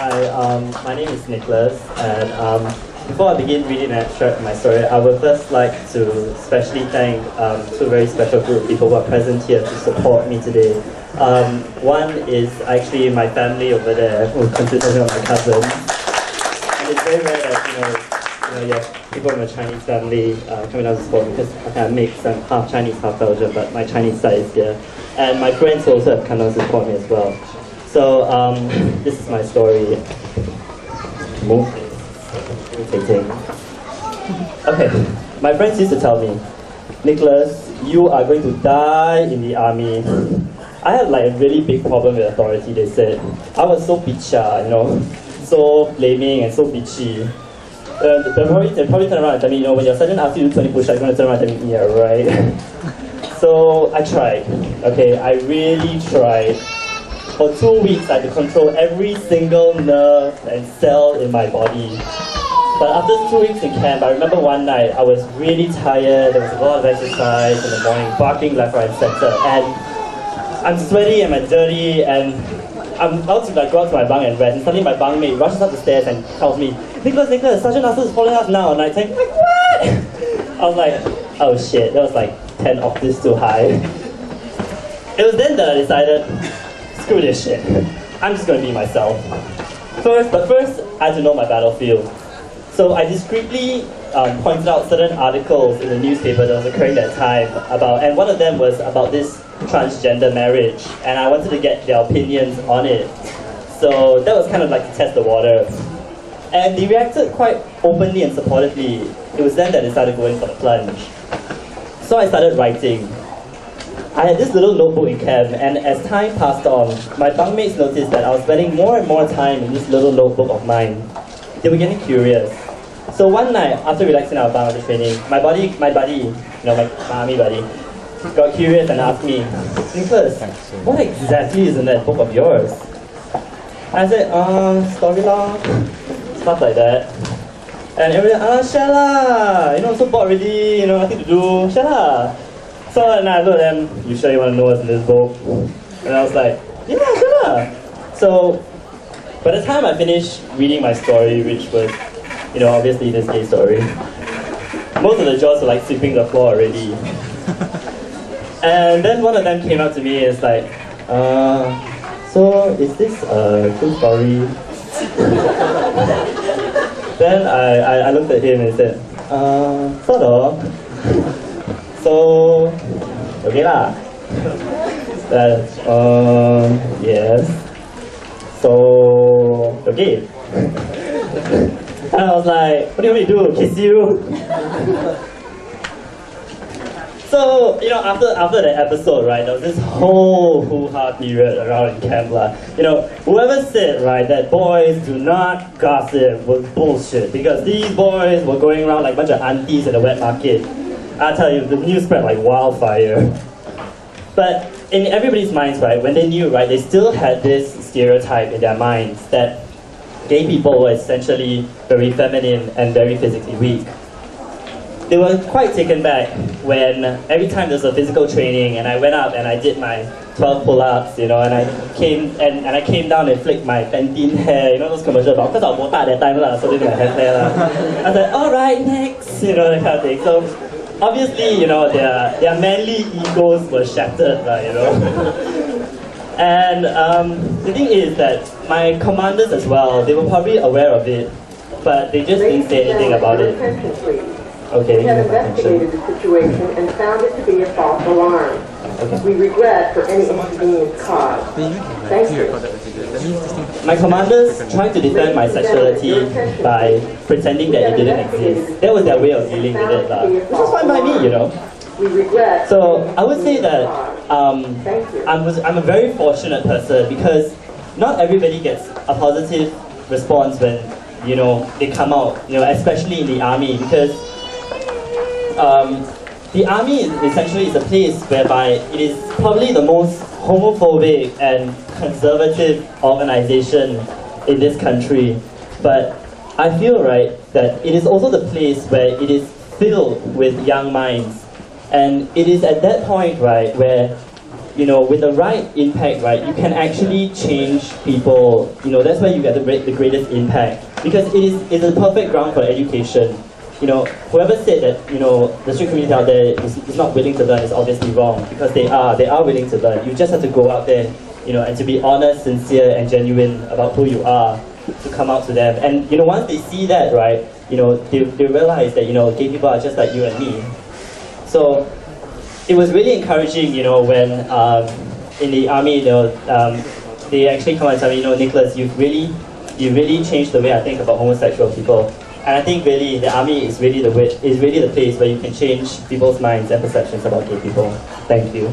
My name is Nicholas, and before I begin reading an extract of my story, I would first like to especially thank two very special group of people who are present here to support me today. One is actually my family over there, who consists of my cousins, and it's very rare that you have people from a Chinese family coming out to support me, because I kind of mix. I'm half Chinese, half Belgian, but my Chinese side is here, and my friends also have come out to support me as well. So this is my story. Okay, my friends used to tell me, Nicholas, you are going to die in the army. I had like a really big problem with authority, they said. I was so bitchy, so blaming and so bitchy. They probably turn around and tell me, when your sergeant asks you to do 20 push-ups, you're going to turn around and tell me, yeah, right? So I tried, okay, I really tried. For 2 weeks, I had to control every single nerve and cell in my body. But after 2 weeks in camp, I remember one night, I was really tired, there was a lot of exercise in the morning, barking left, right, and center, and I'm sweaty and I'm dirty, and I'm about to go out to my bunk and rest, and suddenly my bunkmate rushes up the stairs and tells me, Nicholas, Sergeant Arthur is following us now, and I'm like, what? I was like, oh shit, that was like 10 octaves too high. It was then that I decided, screw this shit. I'm just going to be myself. But first, I had to know my battlefield. So I discreetly pointed out certain articles in the newspaper that was occurring that time and one of them was about this transgender marriage, and I wanted to get their opinions on it. So that was kind of like to test the water. And they reacted quite openly and supportively. It was then that they started going for the plunge. So I started writing. I had this little notebook in camp, and as time passed on, my bunkmates noticed that I was spending more and more time in this little notebook of mine. They were getting curious. So one night, after relaxing our bunk after training, my buddy, my army buddy, got curious and asked me, Nicholas, what exactly is in that book of yours? I said, story log, stuff like that. And everyone, shut lah, I'm so bored already, nothing to do, shut lah. So and I looked at them, you sure you want to know what's in this book? And I was like, yeah, sure. So by the time I finished reading my story, which was, obviously this gay story, most of the jaws were like sweeping the floor already. And then one of them came up to me and was like, so is this a true story? Then I looked at him and said, sort of. So, okay lah. Yes. So, okay. And I was like, what do you want me to do? Kiss you? So, after that episode, right, there was this whole hoo-ha period around in camp lah. Whoever said, right, that boys do not gossip was bullshit, because these boys were going around like a bunch of aunties at the wet market. I tell you, the news spread like wildfire. But in everybody's minds, right, when they knew, right, they still had this stereotype in their minds that gay people were essentially very feminine and very physically weak. They were quite taken back when every time there was a physical training and I went up and I did my 12 pull-ups, and I came down and flicked my Pantene hair, those commercials about, because I was botak at that time lah, so they didn't have hair lah. I was like, alright, next, that kind of thing. So obviously, their manly egos were shattered, And the thing is that my commanders as well, they were probably aware of it, but they just didn't say anything about it. Okay. We have investigated the situation and found it to be a false alarm. Okay. We regret for any inconvenience caused. Thank you. My commanders tried to defend my sexuality by pretending that it didn't exist. That was their way of dealing with it, which is fine by me, So I would say that I'm a very fortunate person, because not everybody gets a positive response when they come out, especially in the army, because the army essentially is a place whereby it is probably the most homophobic and conservative organization in this country. But I feel, right, that it is also the place where it is filled with young minds. And it is at that point, right, where you know, with the right impact, right, you can actually change people. You know, that's where you get the greatest impact, because it's a perfect ground for education. You know, whoever said that, you know, the street community out there is not willing to learn is obviously wrong, because they are willing to learn. You just have to go out there, you know, and to be honest, sincere, and genuine about who you are, to come out to them. And, you know, once they see that, right, you know, they realize that, you know, gay people are just like you and me. So it was really encouraging, you know, when in the army, you know, they actually come and tell me, you know, Nicholas, you really changed the way I think about homosexual people. And I think really the army is really the place where you can change people's minds and perceptions about gay people. Thank you.